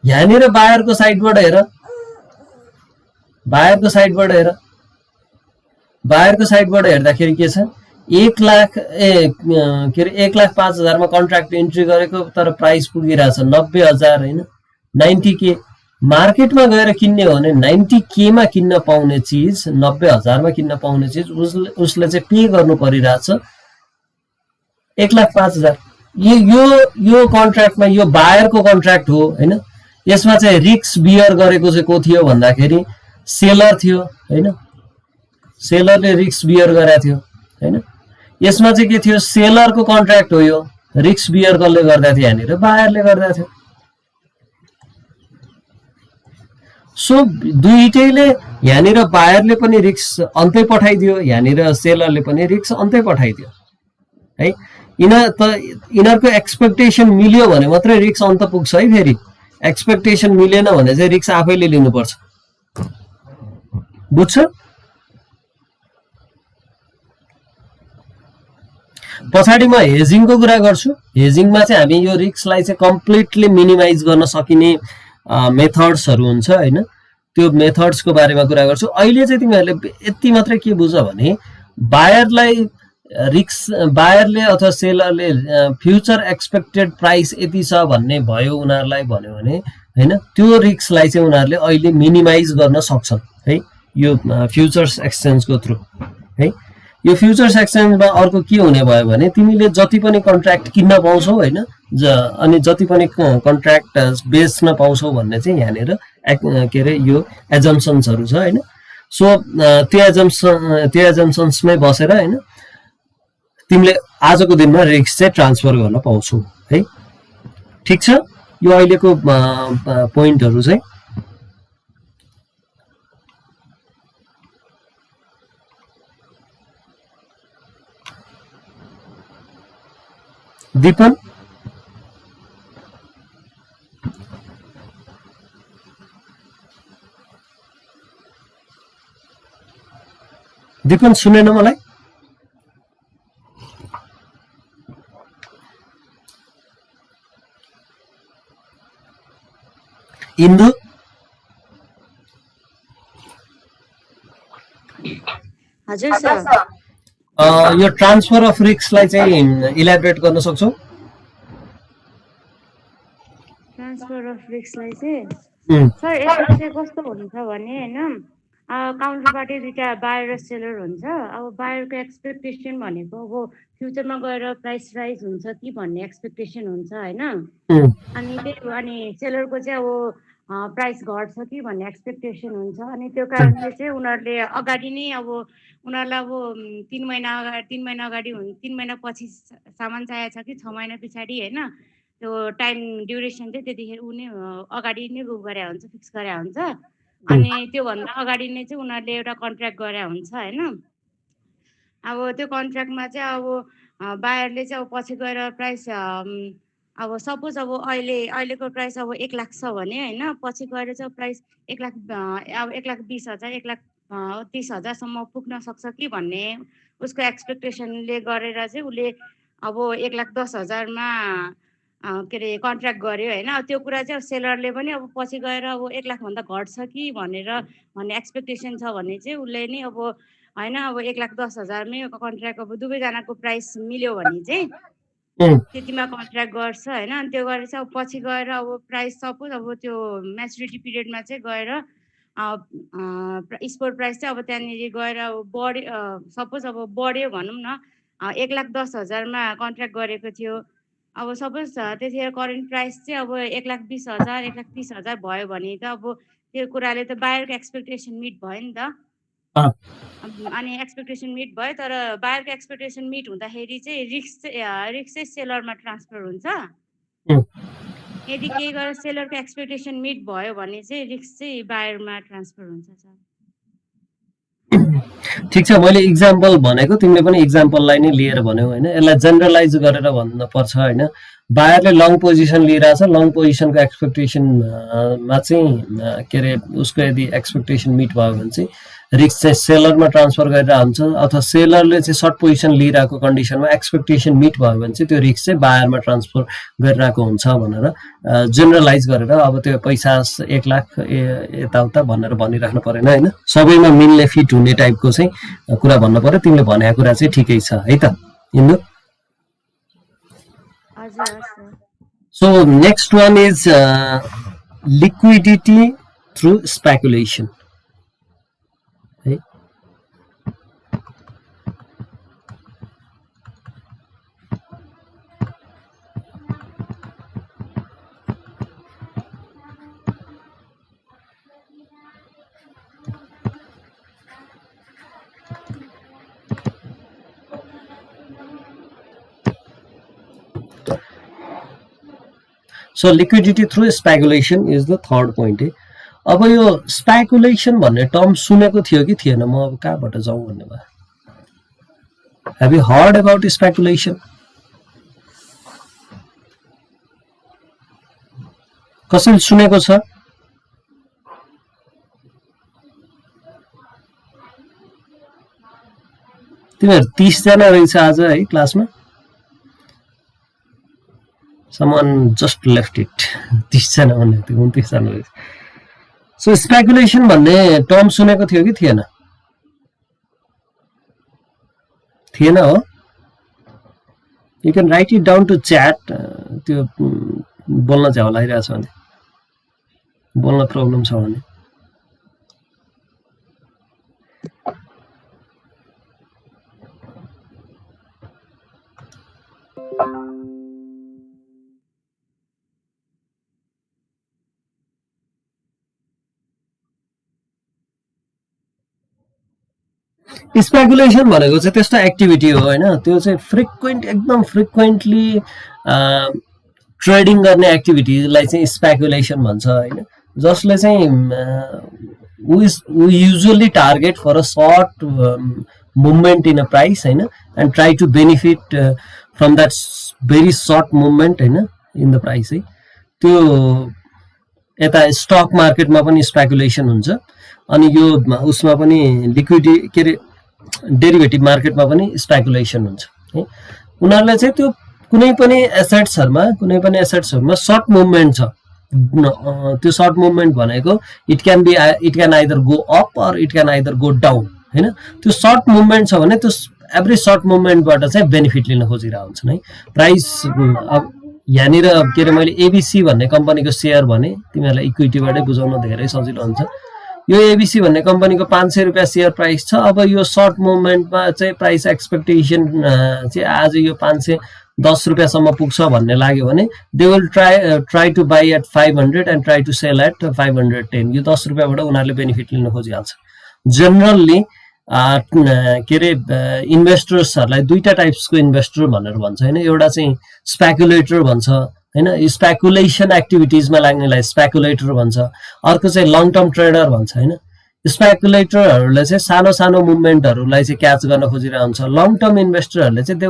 यहाँनिर बायरको साइडबाट हेर, बायरको साइडबाट हेर, बायरको साइडबाट हेर्दाखेरि के छ, 1,05,000 मा कन्ट्र्याक्ट इन्ट्री गरेको, तर प्राइस पुगिरहेछ 90,000 हैन, 90K। मार्केटमा गएर किन्ने हो भने 90K मा किन्न पाउने चिज 90,000 मा किन्न पाउने चिज उसले चाहिँ पे गर्नु परिरहेछ 1,05,000। यो कन्ट्र्याक्टमा यो बायरको कन्ट्र्याक्ट हो हैन। यसमा चाहिँ रिस्क बियर गरेको चाहिँ को थियो भन्दाखेरि सेलर थियो हैन, सेलरले रिस्क बियर गरेको थियो हैन। यसमा चाहिँ के थियो, सेलरको कन्ट्र्याक्ट हो यो, रिस्क बियर कसले गर्दा थियो, यहाँनिर बायरले गर्दा थियो। सो दुईटैले, यहाँनिर बायरले पनि रिस्क अन्तै पठाइदियो, यहाँनिर सेलरले पनि रिस्क अन्तै पठाइदियो है। यिनीहरूको एक्सपेक्टेसन मिल्यो भने मात्रै रिस्क अन्त पुग्छ है। फेरि एक्सपेक्टेसन मिलेन भने चाहिँ रिस्क आफैले लिनुपर्छ। बुझ्छ? पछाडि म हेजिङको कुरा गर्छु। हेजिङमा चाहिँ हामी यो रिस्कलाई चाहिँ कम्प्लिटली मिनिमाइज गर्न सकिने मेथड्सहरू हुन्छ होइन, त्यो मेथड्सको बारेमा कुरा गर्छु। अहिले चाहिँ तिमीहरूले यति मात्रै के बुझ भने बायरले अथवा सेलरले फ्युचर एक्सपेक्टेड प्राइस यति छ भन्ने भयो उनीहरूलाई भन्यो भने होइन, त्यो रिस्कलाई चाहिँ उनीहरूले अहिले मिनिमाइज गर्न सक्छन् है यो फ्युचर्स एक्सचेन्जको थ्रु है। यो फ्युचर्स एक्सचेन्जमा अर्को के हुने भयो भने तिमीले जति पनि कन्ट्र्याक्ट किन्न पाउँछौ होइन, अनि जति पनि कन्ट्र्याक्ट बेच्न पाउँछौ भन्ने चाहिँ यहाँनिर के अरे यो एजम्सन्सहरू छ होइन। सो त्यो एजम्सन्समै बसेर होइन तिमीले आजको दिनमा रिस्क चाहिँ ट्रान्सफर गर्न पाउँछौ है। ठिक छ, यो अहिलेको पोइन्टहरू चाहिँ। दिपन दिपन सुनेन मलाई? इन्दु हजुर सर, यो ट्रान्सफर अफ रिस्कलाई चाहिँ इलाबोरेट गर्न सक्छौ? ट्रान्सफर अफ रिस्कलाई चाहिँ सर यसमा चाहिँ कस्तो हुन्छ भने होइन, काउन्टर पार्टी दुईटा बायर र सेलर हुन्छ। अब बायरको एक्सपेक्टेसन भनेको अब फ्युचरमा गएर प्राइस राइज हुन्छ कि भन्ने एक्सपेक्टेसन हुन्छ होइन, अनि अनि सेलरको चाहिँ अब प्राइस घट्छ कि भन्ने एक्सपेक्टेसन हुन्छ। अनि त्यो कारणले चाहिँ उनीहरूले अगाडि नै अब उनीहरूलाई अब 3 महिना अगाडि 3 महिना पछि सामान चाहिएको छ कि 6 महिना पछाडि होइन, त्यो टाइम ड्युरेसन चाहिँ त्यतिखेर उनी अगाडि नै गरे हुन्छ, फिक्स गरे हुन्छ। अनि त्योभन्दा अगाडि नै चाहिँ उनीहरूले एउटा कन्ट्र्याक्ट गरे हुन्छ होइन। अब त्यो कन्ट्र्याक्टमा चाहिँ अब बायरले चाहिँ अब पछि गएर प्राइस अब सपोज अब अहिलेको प्राइस अब 1 लाख छ भने होइन, पछि गएर चाहिँ प्राइस 1 लाख अब 1,20,000 1,30,000सम्म पुग्न सक्छ कि भन्ने उसको एक्सपेक्टेसनले गरेर चाहिँ उसले अब 1,10,000मा के अरे कन्ट्र्याक्ट गर्यो होइन। त्यो कुरा चाहिँ अब सेलरले पनि अब पछि गएर अब 1 लाखभन्दा घट्छ कि भन्ने एक्सपेक्टेसन छ भने चाहिँ उसले नि अब होइन अब 1,10,000मै कन्ट्र्याक्ट अब दुवैजनाको प्राइस मिल्यो भने चाहिँ त्यतिमा कन्ट्र्याक्ट गर्छ होइन। अनि त्यो गरेर चाहिँ अब पछि गएर अब प्राइस सपोज अब त्यो म्याचुरिटी पिरियडमा चाहिँ गएर स्पोर्ट प्राइस चाहिँ अब त्यहाँनिर गएर अब बढ्यो, सपोज अब बढ्यो भनौँ न, 1,10,000मा कन्ट्र्याक्ट गरेको थियो। अब सपोज त्यतिखेर करेन्ट प्राइस चाहिँ अब 1,20,000 1,30,000 भयो भने त अब त्यो कुराले त बायरको एक्सपेक्टेसन मिट भयो नि त। अनि एक्सपेक्टेसन मिट भयो, तर बायरको एक्सपेक्टेसन मिट हुँदाखेरि चाहिँ रिस्क चाहिँ सेलरमा ट्रान्सफर हुन्छ। यदि केही गरेर सेलरको एक्सपेक्टेसन मिट भयो भने चाहिँ रिस्क चाहिँ बायरमा ट्रान्सफर हुन्छ सर। ठिक छ, मैले इक्जाम्पल भनेको तिमीले पनि इक्जाम्पललाई नै लिएर भन्यौ होइन, यसलाई जेनरलाइज गरेर भन्नुपर्छ होइन। बायरले लङ पोजिसन लिइरहेछ, लङ पोजिसनको एक्सपेक्टेसनमा चाहिँ के अरे उसको यदि एक्सपेक्टेसन मिट भयो भने चाहिँ रिस्क चाहिँ सेलरमा ट्रान्सफर गरेर हुन्छ, अथवा सेलरले चाहिँ सर्ट पोजिसन लिइरहेको कन्डिसनमा एक्सपेक्टेसन मिट भयो भने चाहिँ त्यो रिस्क चाहिँ बायरमा ट्रान्सफर गरिरहेको हुन्छ भनेर जेनरलाइज गरेर अब त्यो पैसा 1 लाख यताउता भनेर भनिराख्नु परेन होइन, सबैमा मिल्ने फिट हुने टाइपको चाहिँ कुरा भन्नु पर्यो। तिमीले भनेको कुरा चाहिँ ठिकै छ है त Indu? So next one is liquidity through speculation है। So liquidity through speculation is the third point है। अब यो स्पेकुलेसन भन्ने टर्म सुनेको थियो कि थिएन? म अब कहाँबाट जाउँ भन्ने भयो। Have you heard about speculation? कसैले सुनेको छ? तिमीहरू 30 जना रहेछ आज है क्लासमा someone just left it 30 जना भन्ने थियो 29 जना रहेछ सो स्पेकुलेसन भन्ने टर्म सुनेको थियो कि थिएन थिएन हो you can write it down to chat त्यो बोल्न झ्याउ लागिरहेछ भने बोल्न प्रब्लम छ भने स्पेकुलेसन भनेको चाहिँ त्यस्तो एक्टिभिटी हो हैन त्यो चाहिँ फ्रिक्वेन्ट एकदम फ्रिक्वेन्टली ट्रेडिङ गर्ने एक्टिभिटीलाई चाहिँ स्पेकुलेसन भन्छ हैन जसले चाहिँ we usually target for a short movement in a price हैन and try to benefit from that very short movement हैन in the price है त्यो यता स्टक मार्केटमा पनि स्पेकुलेसन हुन्छ अनि यो उसमा पनि लिक्विडिटी के रे डेरिभेटिभ मार्केटमा पनि स्पेकुलेसन हुन्छ है उनीहरुले चाहिँ त्यो कुनै पनि एसेट्सहरुमा सर्ट मुभमेन्ट छ त्यो सर्ट मुभमेन्ट भनेको it can either go up or it can either go down हैन त्यो सर्ट मुभमेन्ट छ भने त्यो एभ्री सर्ट मुभमेन्टबाट चाहिँ बेनिफिट लिन खोजिरहेको हुन्छन् है प्राइस अब यहाँनिर के रे मैले एबीसी भन्ने कम्पनीको शेयर भने तिमीहरुलाई इक्विटीबाटै बुझाउन धेरै सजिलो हुन्छ यो एबीसी भन्ने कम्पनीको 500 रुपैयाँ शेयर प्राइस छ अब यो सर्ट मुभमेन्टमा चाहिँ प्राइस एक्सपेक्टेसन चाहिँ आज यो 510 रुपैयाँसम्म पुग्छ भन्ने लाग्यो भने they will try to buy at 500 and try to sell at 510 यो 10 रुपैयाँबाट उनीहरुले बेनिफिट लिन खोजिहाल्छ जनरली के रे इन्भेस्टर्सहरुलाई दुईटा टाइप्सको इन्भेस्टर भनेर भन्छ हैन एउटा चाहिँ स्पेकुलेटर भन्छ हैन स्पेकुलेसन एक्टिभिटीजमा लाग्नेलाई स्पेकुलेटर भन्छ अर्को चाहिँ लङ टर्म ट्रेडर भन्छ हैन स्पेकुलेटरहरुले चाहिँ सानो सानो मुभमेन्टहरुलाई चाहिँ क्याच गर्न खोजिरहेको हुन्छ लङ टर्म इन्भेस्टरहरुले चाहिँ they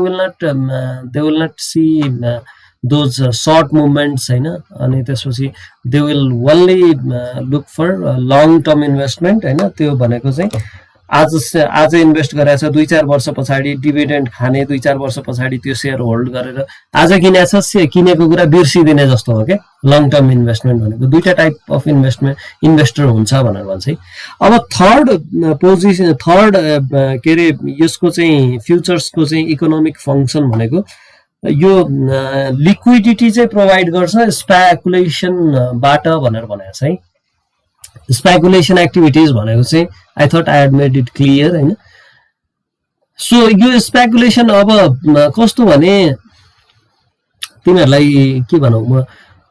will not see those short movements हैन अनि त्यसपछि they will only look for long term investment हैन त्यो भनेको चाहिँ आज इन्भेस्ट गरेछ 2-4 वर्ष पछाडी डिभिडेन्ड खाने 2-4 वर्ष पछाडी त्यो शेयर होल्ड गरेर आज किनेको कुरा बिर्सिदिने जस्तो हो के लङ टर्म इन्भेस्टमेन्ट भनेको दुईटा टाइप अफ इन्भेस्टर हुन्छ भनेर भन्छ है अब थर्ड के रे यसको चाहिँ फ्युचर्सको चाहिँ इकोनोमिक फंक्सन भनेको यो लिक्विडिटी चाहिँ प्रोवाइड गर्छ स्पेकुलेसनबाट भनेर भनेको छ है स्पेकुलेसन एक्टिभिटीज भनेको चाहिँ I thought I had made it clear हैन सो यो स्पेकुलेसन अब कस्तो भने तिमीहरुलाई के भनौं म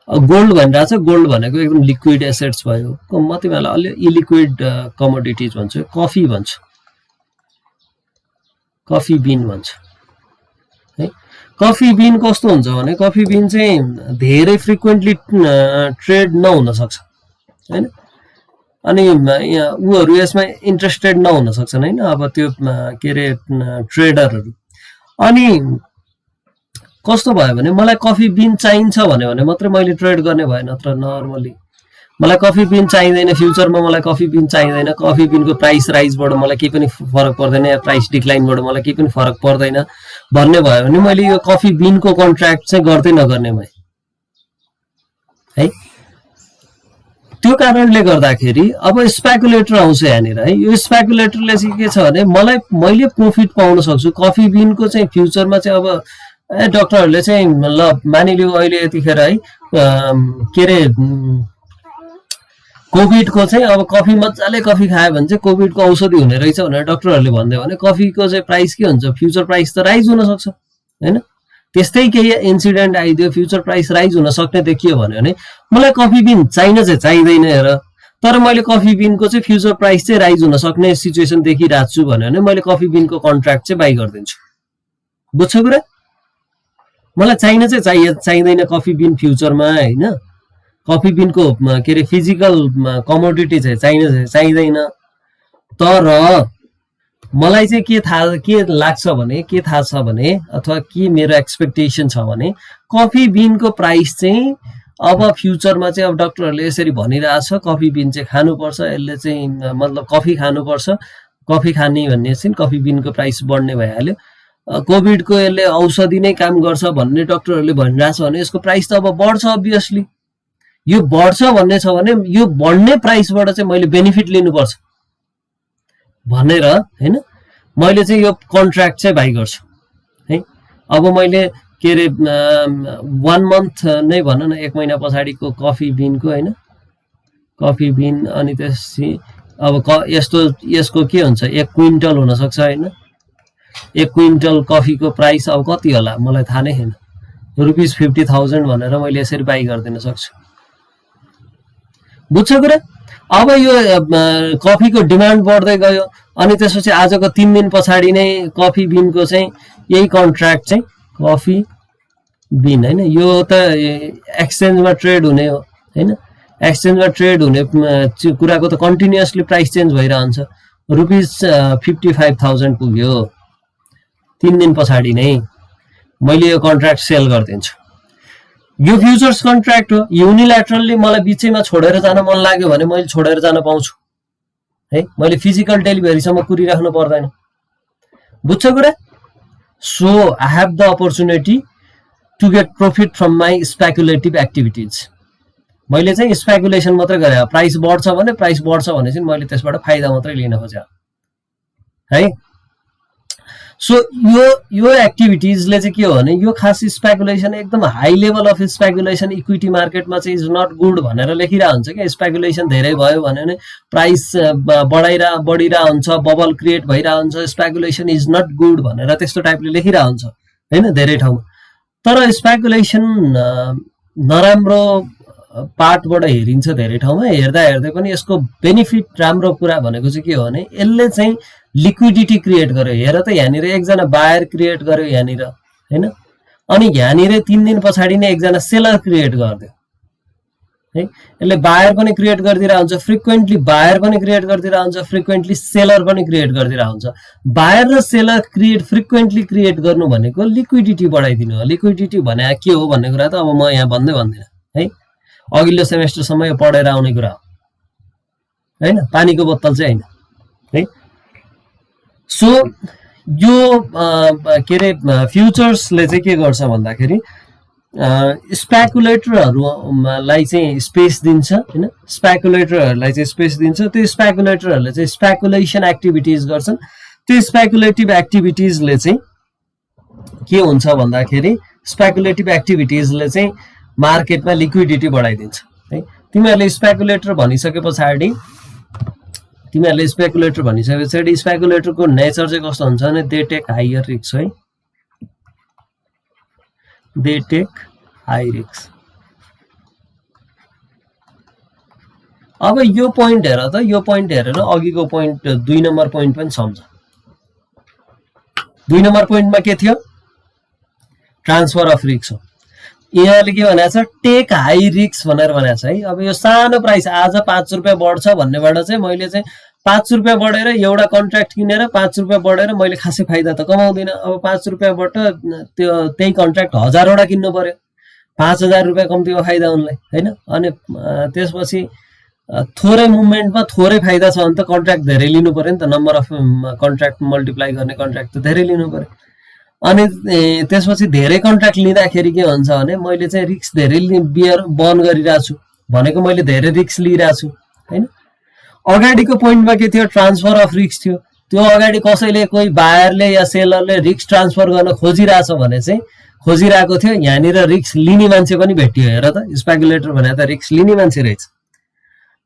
गोल्ड भनिरहेको छ गोल्ड भनेको एकदम लिक्विड एसेट्स भयो म तिमीहरुलाई अलि इलिक्विड कमोडिटीज भन्छु कफी भन्छु कफी बिन भन्छु है कफी बिन कस्तो हुन्छ भने कफी बिन चाहिँ धेरै फ्रिक्वेन्टली ट्रेड नहुन सक्छ हैन अनि उहरु यसमा इन्ट्रेस्टेड नहुन सक्छन् हैन अब त्यो के रे ट्रेडरहरु अनि कस्तो भयो भने मलाई कफी बिन चाहिन्छ भने मात्र मैले ट्रेड गर्ने भएन नत्र नर्मली मलाई कफी बिन चाहिदैन फ्युचरमा मलाई कफी बिन चाहिदैन कफी बिनको प्राइस राइजबाट मलाई केही पनि फरक पर्दैन या प्राइस डिक्लाइनबाट मलाई केही पनि फरक पर्दैन भन्ने भयो भने मैले यो कफी बिनको कन्ट्र्याक्ट चाहिँ गर्दै नगर्ने भए है त्यो कारणले गर्दाखेरि अब स्पेकुलेटर आउँछ यहाँनिर है यो स्पेकुलेटरले चाहिँ के छ भने मैले प्रॉफिट पाउन सक्छु कफी बिनको चाहिँ फ्युचरमा चाहिँ अब डाक्टरहरुले चाहिँ ल मानिलियो अहिले यतिखेर है के रे कोभिडको चाहिँ अब कफी मज्जाले कफी खायो भने चाहिँ कोभिडको औषधि हुने रहेछ भनेर डाक्टरहरुले भन्दै भने कफीको चाहिँ प्राइस के हुन्छ फ्युचर प्राइस त राइज हुन सक्छ हैन त्यस्तै केही इन्सिडेन्ट आइदियो फ्युचर प्राइस राइज हुन सक्ने देखियो भने मलाई कफी बिन चाहिँदैन हेर तर मैले कफी बिनको चाहिँ फ्युचर प्राइस चाहिँ राइज हुन सक्ने सिचुएसन देखिरहेको छु भने मैले कफी बिनको कन्ट्र्याक्ट चाहिँ बाइ गरिदिन्छु बुझ्छौ कुरा मलाई चाहिँदैन कफी बिन फ्युचरमा हैन कफी बिनको के रे फिजिकल कमोडिटी चाहिँ चाहिँदैन तर मलाई चाहिँ के लाग्छ भने के थाहा छ भने अथवा के मेरो एक्सपेक्टेसन छ भने कफी बिनको प्राइस चाहिँ अब फ्युचरमा चाहिँ अब डाक्टरहरुले यसरी भनिरहेछ कफी बिन चाहिँ खानुपर्छ यसले चाहिँ मतलब कफी खानुपर्छ कफी खाने भन्ने चाहिँ कफी बिनको प्राइस बढ्ने भइहाल्यो। कोभिडको यसले औषधि नै काम गर्छ भन्ने डक्टरहरूले भनिरहेछ भने यसको प्राइस त अब बढ्छ अभियसली। यो बढ्छ भन्ने छ भने यो बढ्ने प्राइसबाट चाहिँ मैले बेनिफिट लिनुपर्छ भनेर हैन मैले चाहिँ यो कन्ट्र्याक्ट चाहिँ बाइ गर्छु है। अब मैले के अरे 1 मन्थ नै भनौँ न 1 महिना पछाडिको कफी बिनको हैन कफी बिन अनि त्यसपछि अब यसको के हुन्छ 1 क्विन्टल हुन सक्छ हैन 1 क्विन्टल कफीको प्राइस अब कति होला मलाई थाहा नै छैन ₹50,000 भनेर मैले यसरी बाइ गरिदिन सक्छु। बुझ्छ कुरा। अब यो कफीको डिमान्ड बढ्दै गयो अनि त्यसपछि आजको 3 दिन पछाडि नै कफी बिनको चाहिँ यही कन्ट्र्याक्ट चाहिँ कफी बिन हैन यो त एक्सचेन्जमा ट्रेड हुने हो हैन। एक्सचेन्जमा ट्रेड हुने कुराको त कन्टिन्युअसली प्राइस चेन्ज भइरहन्छ। ₹55,000 पुग्यो 3 दिन पछाडि नै मैले यो कन्ट्र्याक्ट सेल गरिदिन्छु। यो फ्युचर्स कन्ट्र्याक्ट हो। युनिल्याटरली मलाई बिचैमा छोडेर जान मन लाग्यो भने मैले छोडेर जान पाउँछु है। मैले फिजिकल डेलिभरीसम्म कुरिराख्नु पर्दैन। बुझ्छ कुरा। So I have the opportunity to get profit from my speculative activities. मैले चाहिँ स्पेकुलेसन मात्रै गरे प्राइस बढ्छ भने चाहिँ मैले त्यसबाट फाइदा मात्रै लिन खोजे है। सो यो एक्टिभिटिजले चाहिँ के हो भने यो खास स्पेकुलेसन एकदम high level of speculation equity मार्केटमा चाहिँ इज नट गुड भनेर लेखिरहेको हुन्छ क्या। स्पेकुलेसन धेरै भयो भने प्राइस बढिरहेको हुन्छ बबल क्रिएट भइरहेको हुन्छ स्पेकुलेसन इज नट गुड भनेर त्यस्तो टाइपले लेखिरहेको हुन्छ हैन धेरै ठाउँमा। तर स्पेकुलेसन नराम्रो पार्टबाट हेरिन्छ धेरै ठाउँमा। हेर्दै पनि यसको बेनिफिट राम्रो कुरा भनेको चाहिँ के हो भने यसले चाहिँ लिक्विडिटी क्रिएट गर्यो। हेर त यहाँनिर एकजना बायर क्रिएट गर्यो यहाँनिर हैन अनि यहाँनिर 3 दिन पछाडि नै एकजना सेलर क्रिएट गरिदियो है। यसले बायर पनि क्रिएट गरिदिरहेको हुन्छ फ्रिक्वेन्टली बायर पनि क्रिएट गरिदिरहेको हुन्छ फ्रिक्वेन्टली सेलर पनि क्रिएट गरिदिरहेको हुन्छ। बायर र सेलर फ्रिक्वेन्टली क्रिएट गर्नु भनेको लिक्विडिटी बढाइदिनु हो। लिक्विडिटी भने के हो भन्ने कुरा त अब म यहाँ भन्दैन है। अघिल्लो सेमेस्टरसम्म यो पढेर आउने कुरा हो हैन पानीको बोतल चाहिँ हैन है। सो यो के अरे फ्युचर्सले चाहिँ के गर्छ भन्दाखेरि स्पेकुलेटरहरूलाई चाहिँ स्पेस दिन्छ हैन। स्पेकुलेटरहरूलाई चाहिँ स्पेस दिन्छ। त्यो स्पेकुलेटरहरूले चाहिँ स्पेकुलेसन एक्टिभिटिज गर्छन्। त्यो स्पेकुलेटिभ एक्टिभिटिजले चाहिँ के हुन्छ भन्दाखेरि स्पेकुलेटिभ एक्टिभिटिजले चाहिँ मार्केटमा लिक्विडिटी बढाइदिन्छ है। तिमीहरूले स्पेकुलेटर भनिसके पछाडि स्पेकुलेटरको नेचर चाहिँ कस्तो हुन्छ भने दे टेक हायर रिस्क है। They take high risk. अब यो पोइन्ट हेर त यो पोइन्ट हेरेर अघिको पोइन्ट 2 नम्बर पोइन्ट पनि सम्झ। 2 नम्बर पोइन्टमा के थियो ट्रान्सफर अफ रिस्क हो। यहाँले के भनेको छ टेक हाई रिस्क भनेर भनेको छ है। अब यो सानो प्राइस आज ₹5 बढ्छ भन्नेबाट चाहिँ मैले चाहिँ ₹5 बढेर एउटा कन्ट्र्याक्ट किनेर ₹5 बढेर मैले खासै फाइदा त कमाउँदिन। अब ₹5बाट त्यही कन्ट्र्याक्ट 1000 वटा किन्नु पर्यो ₹5000 कम्तीमा फाइदा उनलाई हैन। अनि त्यसपछि थोरै मुभमेन्टमा थोरै फाइदा छ भने त कन्ट्र्याक्ट धेरै लिनु पर्यो नि त। नम्बर अफ कन्ट्र्याक्ट मल्टिप्लाई गर्ने कन्ट्र्याक्ट त धेरै लिनु पर्यो। अनि त्यसपछि धेरै कन्ट्र्याक्ट लिँदाखेरि के हुन्छ भने मैले चाहिँ रिस्क धेरै बहन गरिरहेको छु भनेको मैले धेरै रिस्क लिइरहेको छु हैन। अगाडिको पोइन्टमा के थियो ट्रान्सफर अफ रिस्क थियो। त्यो अगाडि कसैले कोही बायरले या सेलरले रिस्क ट्रान्सफर गर्न खोजिरहेछ भने चाहिँ खोजिरहेको थियो। यहाँनिर रिस्क लिने मान्छे पनि भेटियो। हेर त स्पेकुलेटर भने त रिस्क लिने मान्छे रहेछ।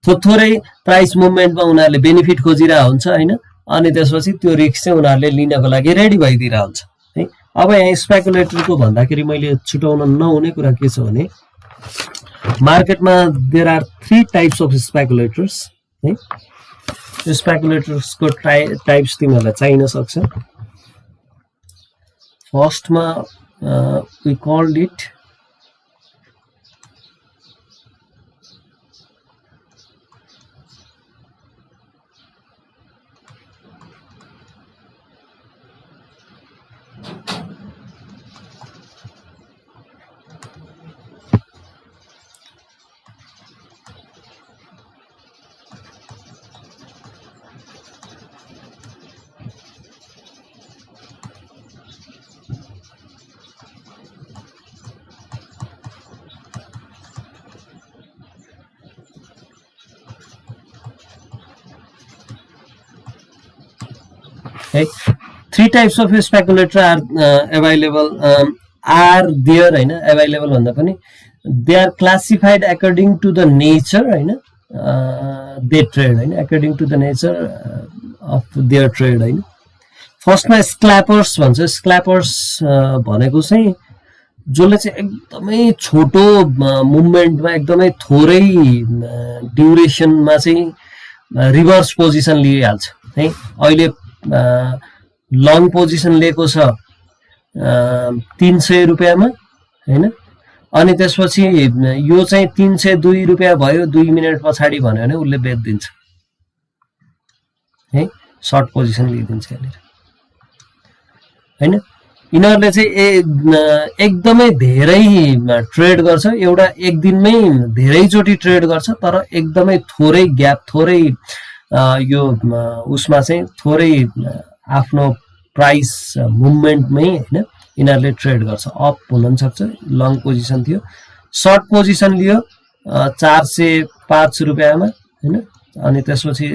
थोरै प्राइस मुभमेन्टमा उनीहरूले बेनिफिट खोजिरहेको हुन्छ हैन। अनि त्यसपछि त्यो रिस्क चाहिँ उनीहरूले लिनको लागि रेडी भइदिरहेको हुन्छ है। अब यहाँ स्पेकुलेटरको भन्दाखेरि मैले छुटाउन नहुने कुरा के छ भने मार्केटमा there are 3 types of speculators है। स्पेकुलेटर्सको टाइप्स तिमीहरूलाई चाहिन सक्छ। फर्स्टमा वी कॉल्ड इट है 3 types of speculator are available are there हैन अभाइलेबल भन्दा पनि they are classified according to the nature हैन दे ट्रेड हैन according to the nature of their trade हैन फर्स्टमा स्क्ल्यापर्स भन्छ स्क्ल्यापर्स भनेको चाहिँ जसले चाहिँ एकदमै छोटो मुभमेन्टमा एकदमै थोरै ड्युरेसनमा चाहिँ रिभर्स पोजिसन लिइहाल्छ है अहिले लङ पोजिसन लिएको छ 300 रुपैयाँमा हैन अनि त्यसपछि यो चाहिँ 302 रुपैयाँ भयो 2 मिनेट पछाडि भन्यो भने उसले बेच्दिन्छ है सर्ट पोजिसन लिइदिन्छ यहाँनिर हैन यिनीहरूले चाहिँ एकदमै धेरै ट्रेड गर्छ एउटा एक दिनमै धेरैचोटि ट्रेड गर्छ तर एकदमै थोरै ग्याप थोरै यो उसमा चाहिँ थोरै आफ्नो प्राइस मुभमेन्टमै हैन यिनीहरूले ट्रेड गर्छ अप हुन सक्छ लङ पोजिसन थियो सर्ट पोजिसन लियो 405 रुपैयाँमा हैन अनि त्यसपछि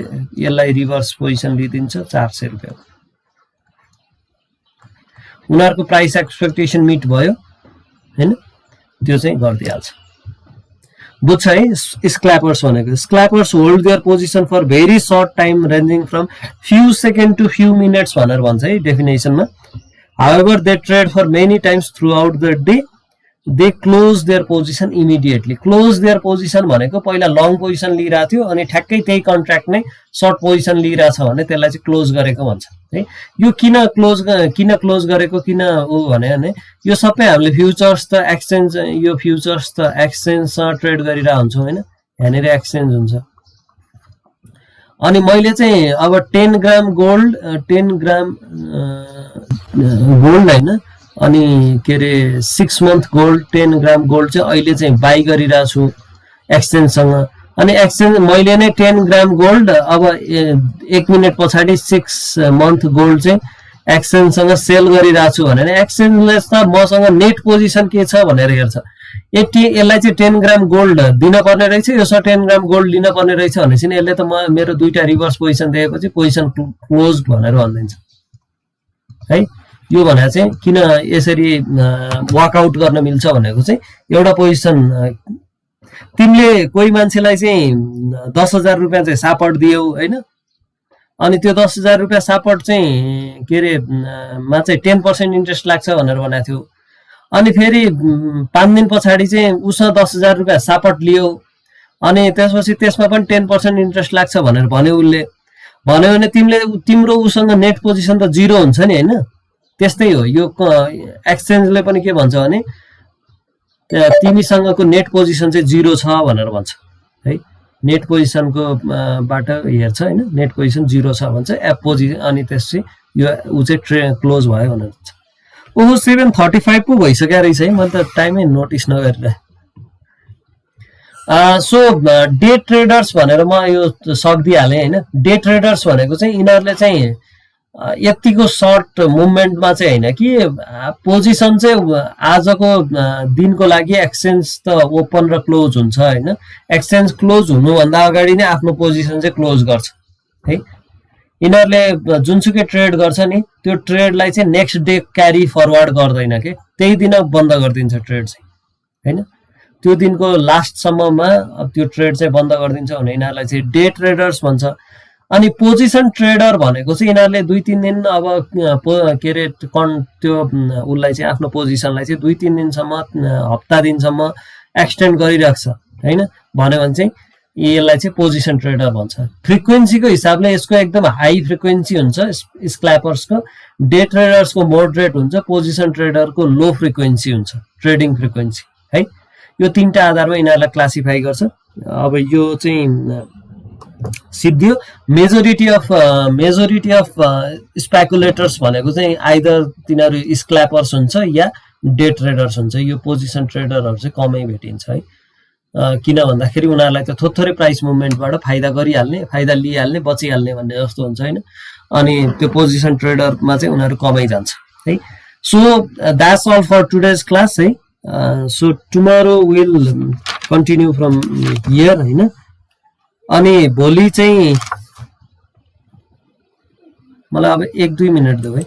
यसलाई रिभर्स पोजिसन लिइदिन्छ 400 रुपैयाँ उनीहरुको प्राइस एक्सपेक्टेसन मिट भयो हैन त्यो चाहिँ गर्दिहाल्छ बुझ्छ है स्क्ल्यापर्स भनेको scalpers hold their position for very short time ranging from few second to few minutes भनेर भन्छ है डेफिनेसनमा however they trade for many times throughout the day they close their position immediately close their position भनेको पहिला long position लिइरा थियो अनि ठ्याक्कै त्यही contract नै सर्ट पोजिसन लिइरा छ भने त्यसलाई चाहिँ क्लोज गरेको भन्छ है यो किन क्लोज गरेको किन उ भने यो सबै हामीले फ्युचर्स त एक्सचेन्ज यो फ्युचर्स त एक्सचेन्जसँग ट्रेड गरिरा हुन्छौं हैन यहाँनेर एक्सचेन्ज हुन्छ अनि मैले चाहिँ अब 10 ग्राम गोल्ड 10 ग्राम गोल्ड हैन अनि के रे 6 मन्थ गोल्ड 10 ग्राम गोल्ड चाहिँ अहिले चाहिँ बाइ गरिरा छु एक्सचेन्जसँग अनि एक्सचेन्ज मैले नै 10 ग्राम गोल्ड अब 1 मिनेट पछाडी 6 मन्थ गोल्ड चाहिँ एक्सचेन्जसँग सेल गरिरा छु भने एक्सचेन्जले त मसँग नेट पोजिसन के छ भनेर हेर्छ यसलाई चाहिँ 10 ग्राम गोल्ड दिन पर्ने रहेछ यो 10 ग्राम गोल्ड लिन पर्ने रहेछ भनेपछि नि यसले त मेरो दुईटा रिभर्स पोजिसन दिएपछि पोजिसन क्लोज्ड भनेर भन्दिन्छ है यो भने चाहिँ किन यसरी वर्कआउट गर्न मिल्छ भनेको चाहिँ एउटा पोजिसन तिमीले कोही मान्छेलाई चाहिँ 10,000 रुपैयाँ चाहिँ सापट दियौ हैन अनि त्यो 10,000 रुपैयाँ सापट चाहिँ के रे मा चाहिँ 10% इन्ट्रेस्ट लाग्छ भनेर भनेको थियो अनि फेरि 5 दिन पछाडी चाहिँ उसँग 10,000 रुपैयाँ सापट लियो अनि त्यसपछि त्यसमा पनि 10% इन्ट्रेस्ट लाग्छ भनेर भन्यो उले भन्यो भने तिम्रो उसँग नेट पोजिसन त 0 हुन्छ नि हैन त्यस्तै हो यो एक्सचेन्जले पनि के भन्छ भने तिमीसँगको नेट पोजिसन चाहिँ 0 छ भनेर भन्छ है नेट पोजिसनको बाट हेर्छ हैन नेट पोजिसन 0 छ भन्छ एप पोजिसन अनि त्यसै यो उ चाहिँ ट्रेड क्लोज भयो भनेर भन्छ ओहो 7:35 पो भइसक्यो रहेछ है मैले त टाइमै नोटिस नगरेर सो डे ट्रेडर्स भनेर म यो सक्दिहाले हैन डे ट्रेडर्स भनेको चाहिँ यिनीहरुले चाहिँ यतिको सर्ट मुभमेन्टमा चाहिँ हैन कि पोजिसन चाहिँ आजको दिनको लागि एक्सचेन्ज त ओपन र क्लोज हुन्छ हैन एक्सचेन्ज क्लोज हुनु भन्दा अगाडि नै आफ्नो पोजिसन चाहिँ क्लोज गर्छ है यिनीहरुले जुनसुकै ट्रेड गर्छ नि त्यो ट्रेडलाई चाहिँ नेक्स्ट डे क्यारी फरवर्ड गर्दैन के त्यही दिन बन्द गरिदिन्छ ट्रेड चाहिँ हैन त्यो दिनको लास्ट सम्ममा त्यो ट्रेड चाहिँ बन्द गरिदिन्छ भने यिनीहरुलाई चाहिँ डे ट्रेडर्स भन्छ अनि पोजिसन ट्रेडर भनेको चाहिँ यिनीहरुले 2-3 दिन अब के रे त्यो उलाई चाहिँ आफ्नो पोजिसनलाई चाहिँ 2-3 दिनसम्म हप्ता दिनसम्म एक्सटेन्ड गरिराख्छ हैन भन्यो भने चाहिँ यसलाई चाहिँ पोजिसन ट्रेडर भन्छ फ्रिक्वेन्सीको हिसाबले यसको एकदम हाई फ्रिक्वेन्सी हुन्छ स्क्ल्यापर्सको डे ट्रेडर्सको मोडरेट हुन्छ पोजिसन ट्रेडरको लो फ्रिक्वेन्सी हुन्छ ट्रेडिङ फ्रिक्वेन्सी है यो तीनटा आधारमा यिनीहरुलाई क्लासिफाई गर्छ अब यो चाहिँ सिद्धियो मेजोरिटी अफ स्पेकुलेटर्स भनेको चाहिँ आइदर तिनीहरु स्क्ल्यापर्स हुन्छ या डे ट्रेडर्स हुन्छ यो पोजिसन ट्रेडरहरु चाहिँ कमै भेटिन्छ है किन भन्दाखेरि उनीहरुलाई त थोरै प्राइस मुभमेन्टबाट फाइदा गरिहाल्ने फाइदा लिइहाल्ने बचिहाल्ने भन्ने जस्तो हुन्छ हैन अनि त्यो पोजिसन ट्रेडरमा चाहिँ उनीहरु कमै जान्छ है so that's all for today's class है so tomorrow will continue from here हैन अनि भोलि चाहिँ मलाई अब 1-2 मिनेट देऊ है।